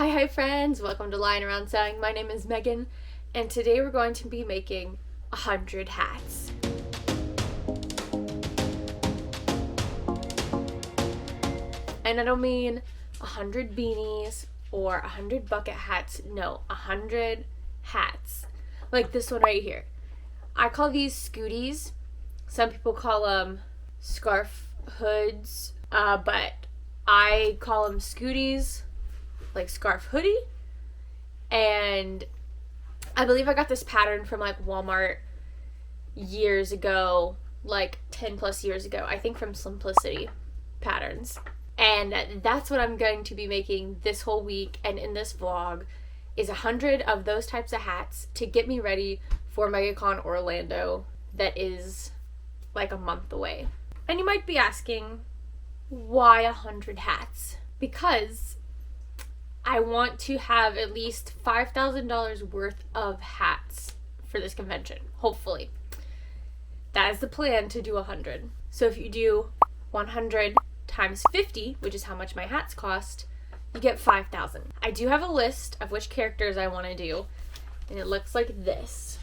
Hi friends, welcome to Lying Around Sewing. My name is Megan, and today we're going to be making 100 hats. And I don't mean 100 beanies or 100 bucket hats, no, 100 hats. Like this one right here. I call these scoodies. Some people call them scarf hoods, but I call them scoodies, like scarf hoodie. And I believe I got this pattern from like Walmart years ago, like 10 plus years ago, I think from Simplicity Patterns. And that's what I'm going to be making this whole week and in this vlog is 100 of those types of hats to get me ready for Megacon Orlando that is like a month away. And you might be asking, why 100 hats? Because I want to have at least $5,000 worth of hats for this convention, hopefully. That is the plan, to do 100. So if you do 100 times 50, which is how much my hats cost, you get 5,000. I do have a list of which characters I want to do, and it looks like this.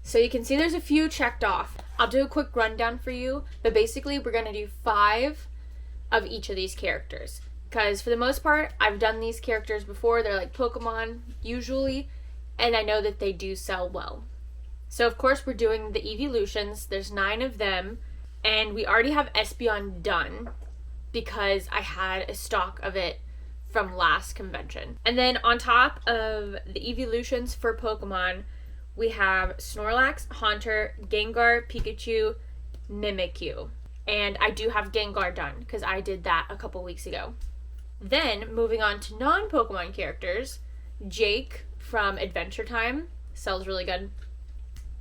So you can see there's a few checked off. I'll do a quick rundown for you, but basically we're going to do 5 of each of these characters. Because for the most part, I've done these characters before. They're like Pokemon, usually, and I know that they do sell well. So of course we're doing the evolutions. There's 9 of them, and we already have Espeon done because I had a stock of it from last convention. And then on top of the evolutions for Pokemon, we have Snorlax, Haunter, Gengar, Pikachu, Mimikyu. And I do have Gengar done because I did that a couple weeks ago. Then moving on to non-Pokemon characters, Jake from Adventure Time sells really good.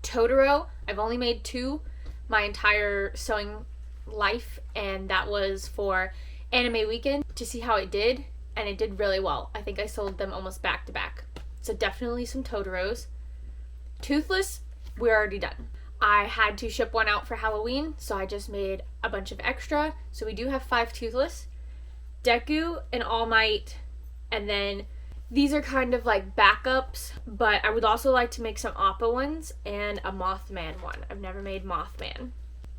Totoro, I've only made 2 my entire sewing life, and that was for Anime Weekend to see how it did, and it did really well. I think I sold them almost back to back. So definitely some Totoros. Toothless, we're already done. I had to ship one out for Halloween, so I just made a bunch of extra. So we do have 5 Toothless. Deku and All Might, and then these are kind of like backups, but I would also like to make some Appa ones and a Mothman one. I've never made Mothman.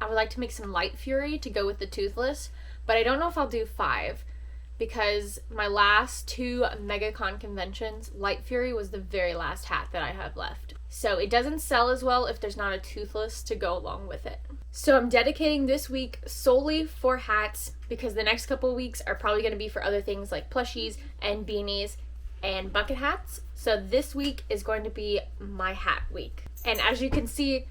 I would like to make some Light Fury to go with the Toothless, but I don't know if I'll do 5 because my last 2 Megacon conventions, Light Fury was the very last hat that I have left. So it doesn't sell as well if there's not a Toothless to go along with it. So I'm dedicating this week solely for hats because the next couple weeks are probably going to be for other things like plushies and beanies and bucket hats. So this week is going to be my hat week. And as you can see,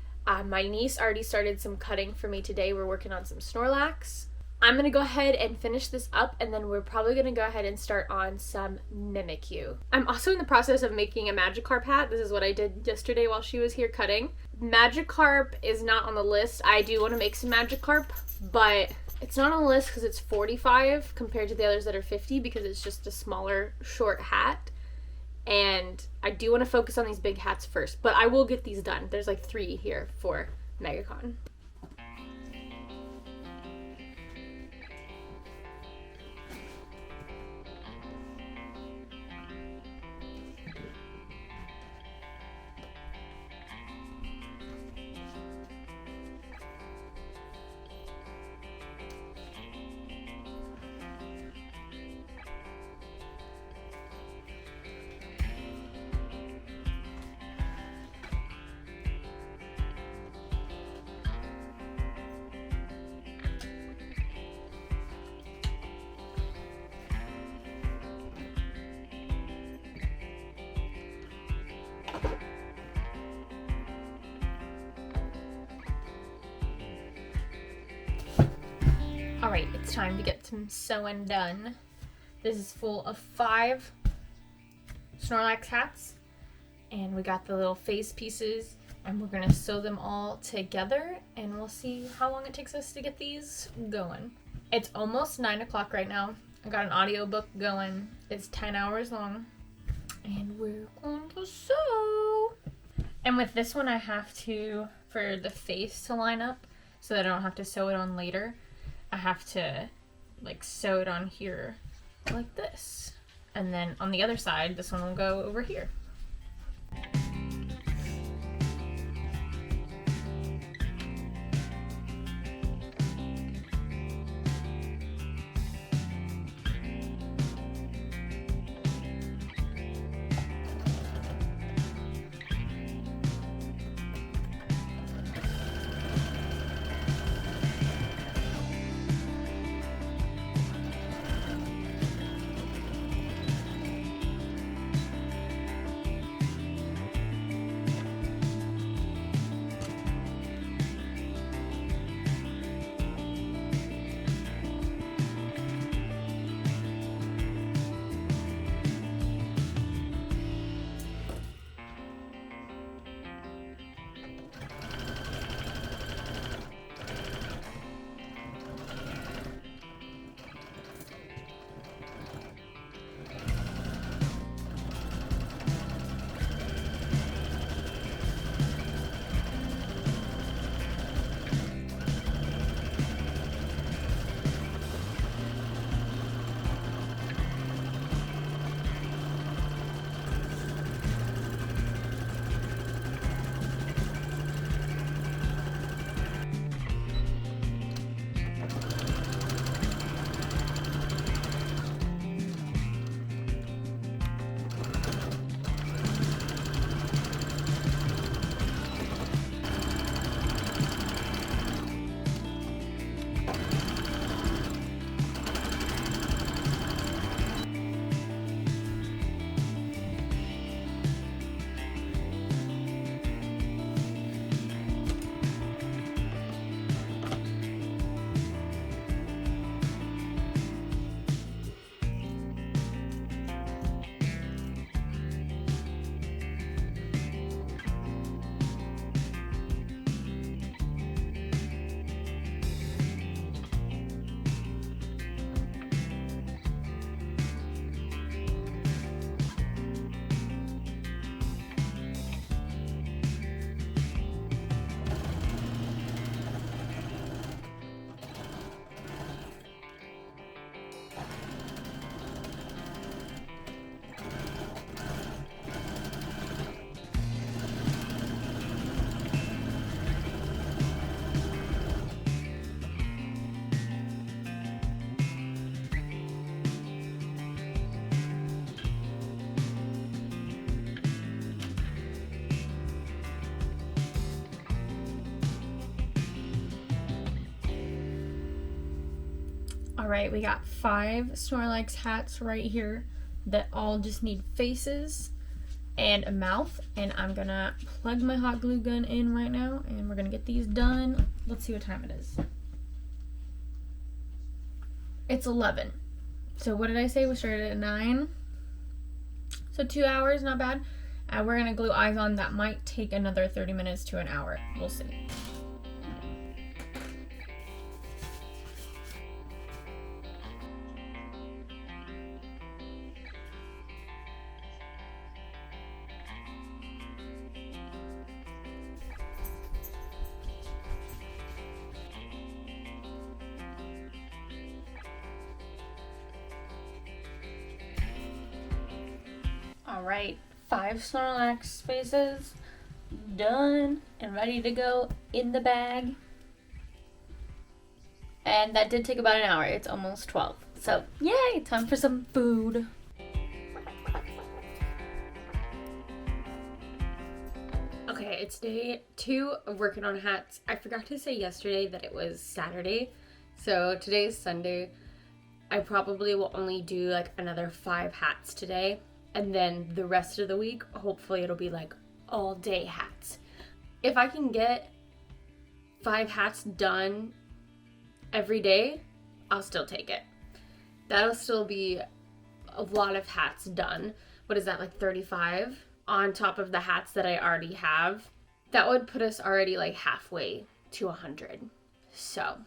my niece already started some cutting for me today. We're working on some Snorlax. I'm going to go ahead and finish this up, and then we're probably going to go ahead and start on some Mimikyu. I'm also in the process of making a Magikarp hat. This is what I did yesterday while she was here cutting. Magikarp is not on the list. I do want to make some Magikarp, but it's not on the list because it's 45 compared to the others that are 50 because it's just a smaller, short hat. And I do want to focus on these big hats first, but I will get these done. There's like 3 here for Megacon. Alright, it's time to get some sewing done. This is full of 5 Snorlax hats, and we got the little face pieces, and we're going to sew them all together, and we'll see how long it takes us to get these going. It's almost 9 o'clock right now. I got an audiobook going. It's 10 hours long, and we're going to sew. And with this one, I have to, for the face to line up so that I don't have to sew it on later, I have to like sew it on here like this. And then on the other side, this one will go over here. Alright, we got 5 Snorlax hats right here that all just need faces and a mouth. And I'm gonna plug my hot glue gun in right now and we're gonna get these done. Let's see what time it is. It's 11. So what did I say? We started at 9. So 2 hours, not bad. We're gonna glue eyes on. That might take another 30 minutes to an hour. We'll see. Alright, 5 Snorlax faces done and ready to go in the bag. And that did take about an hour. It's almost 12. So, yay! Time for some food. Okay, it's day 2 of working on hats. I forgot to say yesterday that it was Saturday. So, today is Sunday. I probably will only do like another 5 hats today. And then the rest of the week, hopefully it'll be like all day hats. If I can get 5 hats done every day, I'll still take it. That'll still be a lot of hats done. What is that, like 35? On top of the hats that I already have. That would put us already like halfway to 100. So,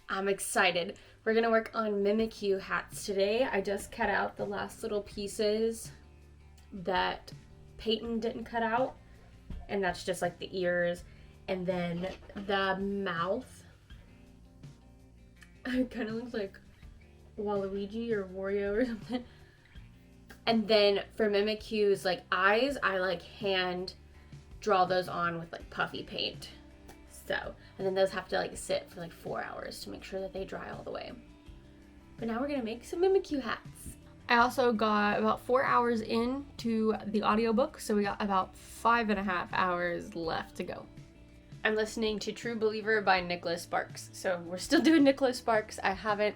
I'm excited. We're gonna work on Mimikyu hats today. I just cut out the last little pieces that Peyton didn't cut out. And that's just like the ears and then the mouth. It kind of looks like Waluigi or Wario or something. And then for Mimikyu's like eyes, I like hand draw those on with like puffy paint. So, and then those have to like sit for like 4 hours to make sure that they dry all the way. But now we're gonna make some Mimikyu hats. I also got about 4 hours into the audiobook, so we got about 5.5 hours left to go. I'm listening to True Believer by Nicholas Sparks. So we're still doing Nicholas Sparks. I haven't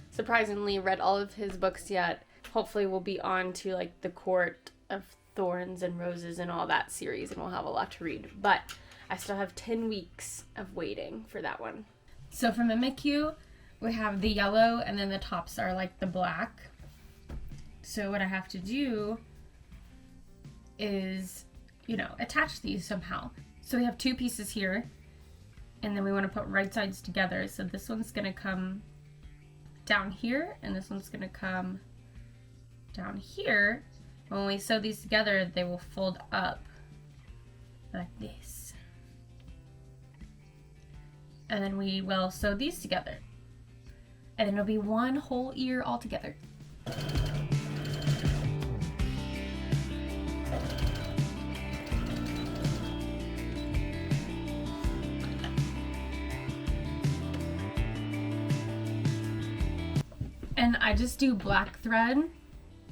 surprisingly read all of his books yet. Hopefully we'll be on to like the Court of Thorns and Roses and all that series, and we'll have a lot to read. But I still have 10 weeks of waiting for that one. So for Mimikyu, we have the yellow and then the tops are like the black. So what I have to do is, attach these somehow. So we have 2 pieces here, and then we want to put right sides together. So this one's going to come down here, and this one's going to come down here. When we sew these together, they will fold up like this. And then we will sew these together. And then it'll be one whole ear all together. And I just do black thread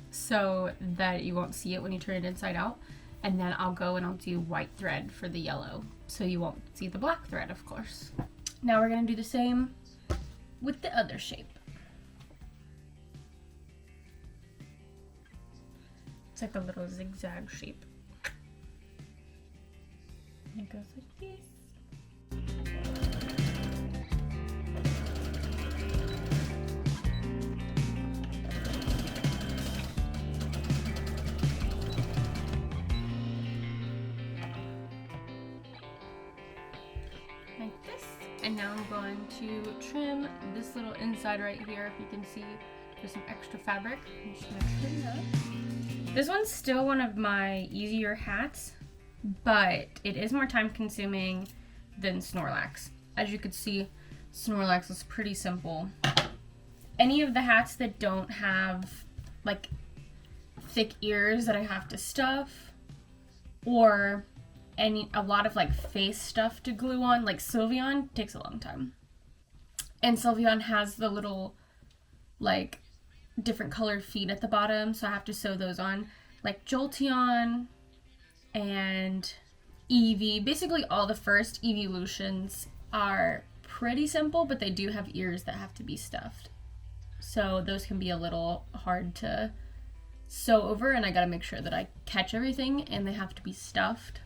so that you won't see it when you turn it inside out. And then I'll go and I'll do white thread for the yellow, so you won't see the black thread, of course. Now we're gonna do the same with the other shape. It's like a little zigzag shape. And it goes like this. Like this. And now I'm going to trim this little inside right here. If you can see, there's some extra fabric. I'm just gonna trim that. This one's still one of my easier hats, but it is more time consuming than Snorlax. As you could see, Snorlax is pretty simple. Any of the hats that don't have like thick ears that I have to stuff, or a lot of like face stuff to glue on, like Slyveon, takes a long time. And Slyveon has the little like different colored feet at the bottom, so I have to sew those on. Like Jolteon and Eevee, basically all the first evolutions are pretty simple, but they do have ears that have to be stuffed. So those can be a little hard to sew over, and I gotta make sure that I catch everything, and they have to be stuffed.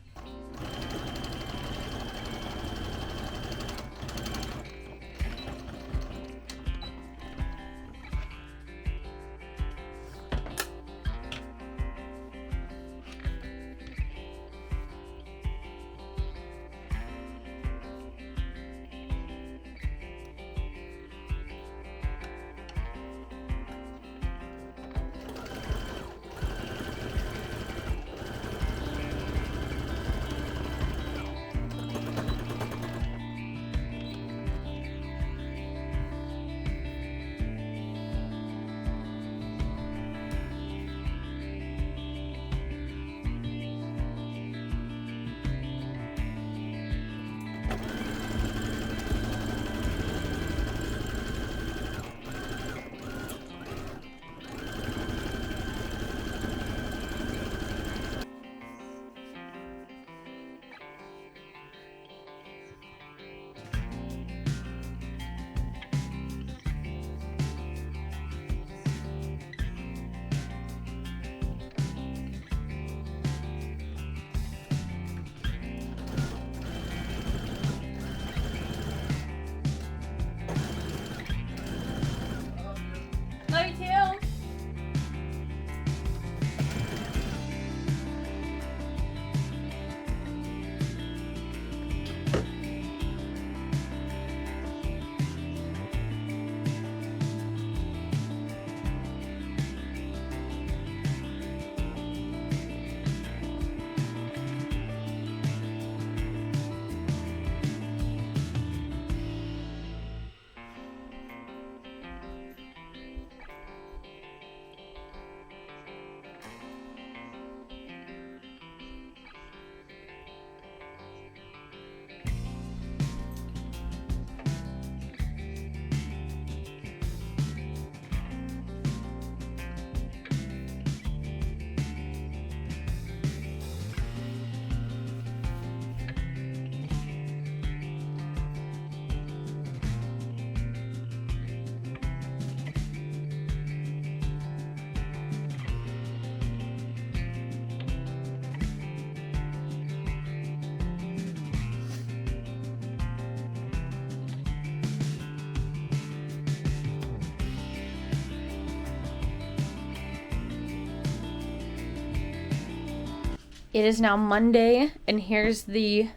It is now Monday, and here's the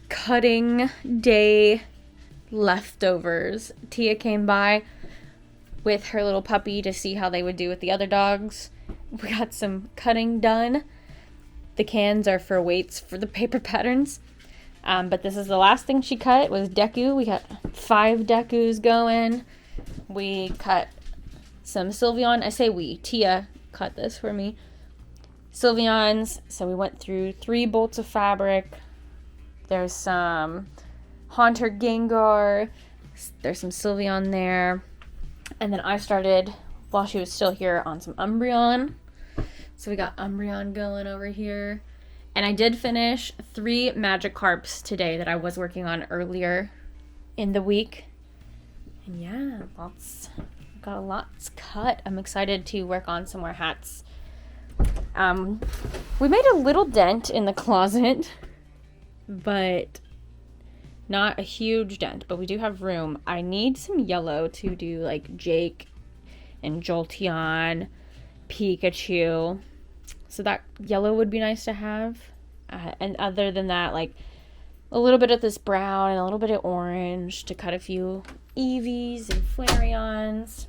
cutting day leftovers. Tia came by with her little puppy to see how they would do with the other dogs. We got some cutting done. The cans are for weights for the paper patterns. But this is the last thing she cut was Deku. We got 5 Dekus going. We cut some Sylveon. I say we. Tia cut this for me. Sylveons. So we went through 3 bolts of fabric. There's some Haunter Gengar. There's some Sylveon there. And then I started, while she was still here, on some Umbreon. So we got Umbreon going over here. And I did finish 3 Magikarps today that I was working on earlier in the week. And yeah, got a lot cut. I'm excited to work on some more hats. We made a little dent in the closet, but not a huge dent, but we do have room. I need some yellow to do like Jake and Jolteon, Pikachu. So that yellow would be nice to have. And other than that, like a little bit of this brown and a little bit of orange to cut a few Eevees and Flareons.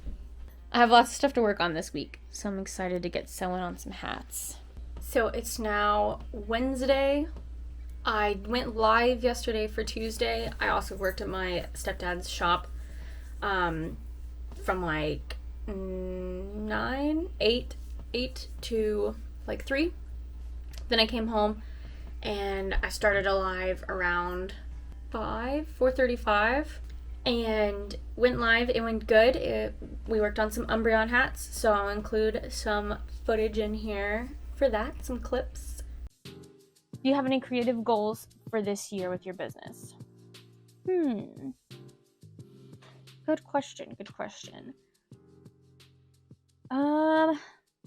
I have lots of stuff to work on this week, so I'm excited to get sewing on some hats. So it's now Wednesday. I went live yesterday for Tuesday. I also worked at my stepdad's shop from like 8 to like 3. Then I came home and I started a live around 4:35 and went live. It went good. We worked on some Umbreon hats, so I'll include some footage in here for that, some clips. Do you have any creative goals for this year with your business? Good question.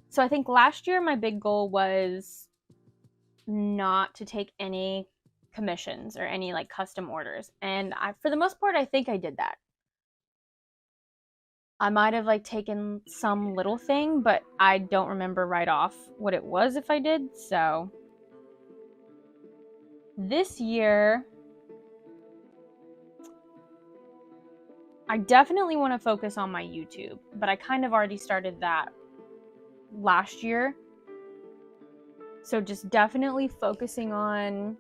So I think last year my big goal was not to take any commissions or any like custom orders. And for the most part, I think I did that. I might have like taken some little thing, but I don't remember right off what it was if I did. So this year, I definitely want to focus on my YouTube, but I kind of already started that last year. So just definitely focusing on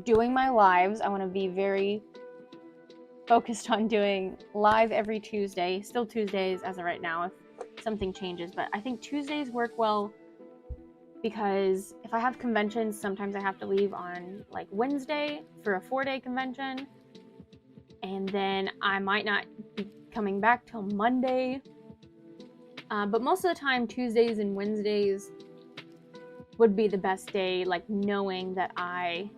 doing my lives. I want to be very focused on doing live every Tuesday. Still Tuesdays as of right now if something changes, but I think Tuesdays work well because if I have conventions, sometimes I have to leave on like Wednesday for a 4-day convention, and then I might not be coming back till Monday. But most of the time, Tuesdays and Wednesdays would be the best day, like knowing that I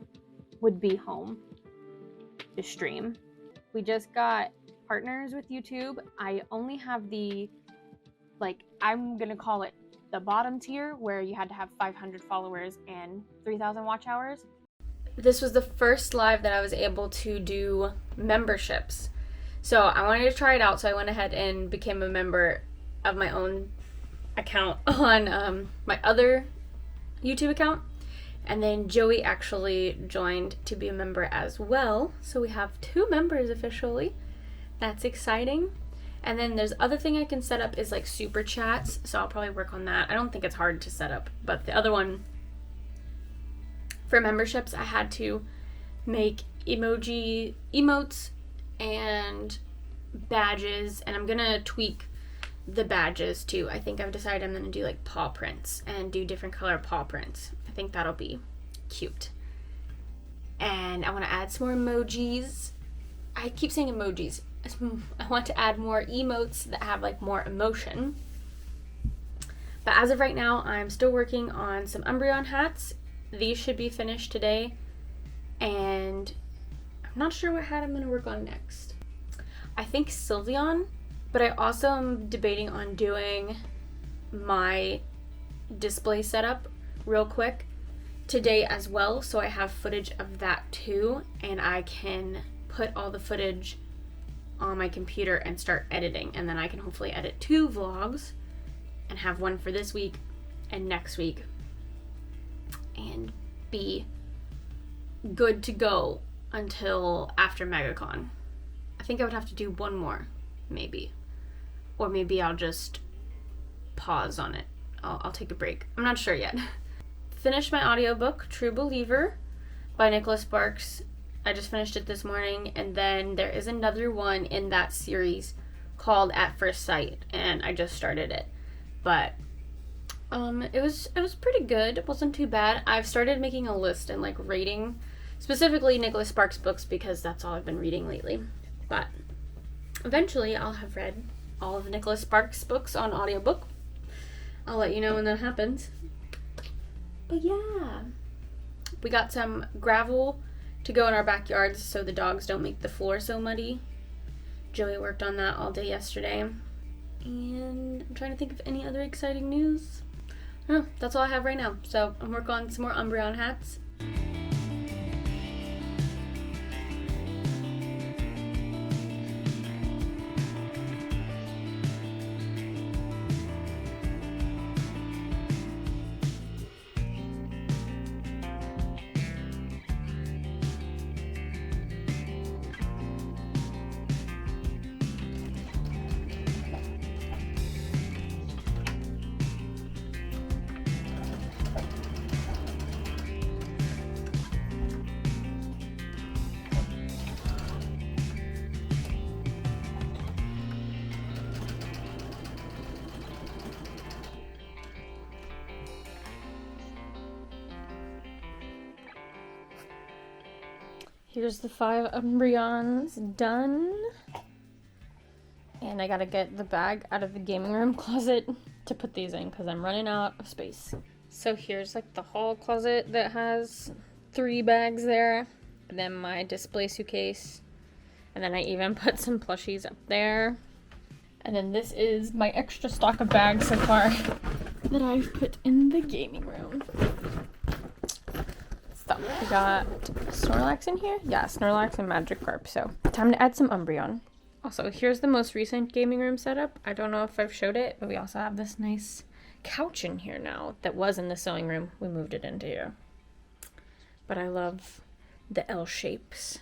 would be home to stream. We just got partners with YouTube. I only have the, like, I'm gonna call it the bottom tier, where you had to have 500 followers and 3,000 watch hours. This was the first live that I was able to do memberships. So I wanted to try it out, so I went ahead and became a member of my own account on my other YouTube account. And then Joey actually joined to be a member as well. So we have 2 members officially. That's exciting. And then there's other thing I can set up is like super chats. So I'll probably work on that. I don't think it's hard to set up. But the other one, for memberships, I had to make emotes and badges. And I'm going to tweak the badges too. I think I've decided I'm going to do like paw prints and do different color paw prints. I think that'll be cute. And I want to add some more emojis. I keep saying emojis. I want to add more emotes that have like more emotion. But as of right now, I'm still working on some Umbreon hats. These should be finished today. And I'm not sure what hat I'm going to work on next. I think Sylveon, but I also am debating on doing my display setup real quick today as well, so I have footage of that too, and I can put all the footage on my computer and start editing, and then I can hopefully edit 2 vlogs and have one for this week and next week and be good to go until after Megacon. I think I would have to do one more, maybe. Or maybe I'll just pause on it. I'll take a break. I'm not sure yet. Finished my audiobook, True Believer, by Nicholas Sparks. I just finished it this morning, and then there is another one in that series called At First Sight, and I just started it. But it was pretty good. It wasn't too bad. I've started making a list and like rating specifically Nicholas Sparks books because that's all I've been reading lately. But eventually I'll have read all of Nicholas Sparks books on audiobook. I'll let you know when that happens. But yeah, we got some gravel to go in our backyards so the dogs don't make the floor so muddy. Joey worked on that all day yesterday. And I'm trying to think of any other exciting news. No, that's all I have right now. So I'm working on some more Umbreon hats. Here's the 5 Umbreons done. And I gotta get the bag out of the gaming room closet to put these in because I'm running out of space. So here's like the hall closet that has 3 bags there. And then my display suitcase. And then I even put some plushies up there. And then this is my extra stock of bags so far that I've put in the gaming room. We got Snorlax in here. Yeah, Snorlax and Magikarp. So time to add some Umbreon. Also, here's the most recent gaming room setup. I don't know if I've showed it, but we also have this nice couch in here now that was in the sewing room. We moved it into here. But I love the L shapes.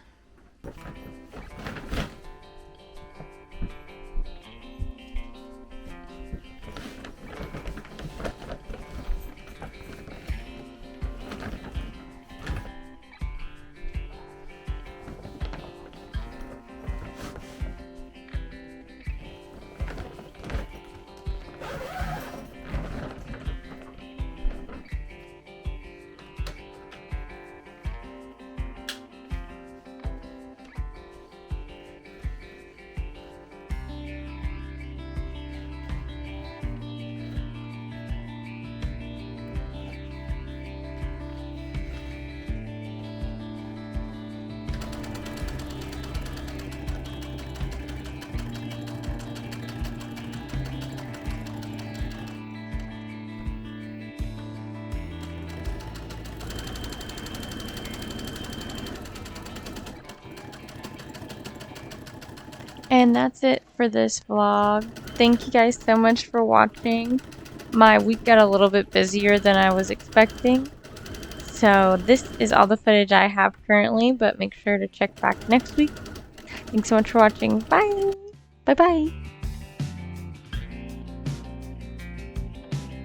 And that's it for this vlog. Thank you guys so much for watching. My week got a little bit busier than I was expecting. So this is all the footage I have currently, but make sure to check back next week. Thanks so much for watching. Bye! Bye-bye!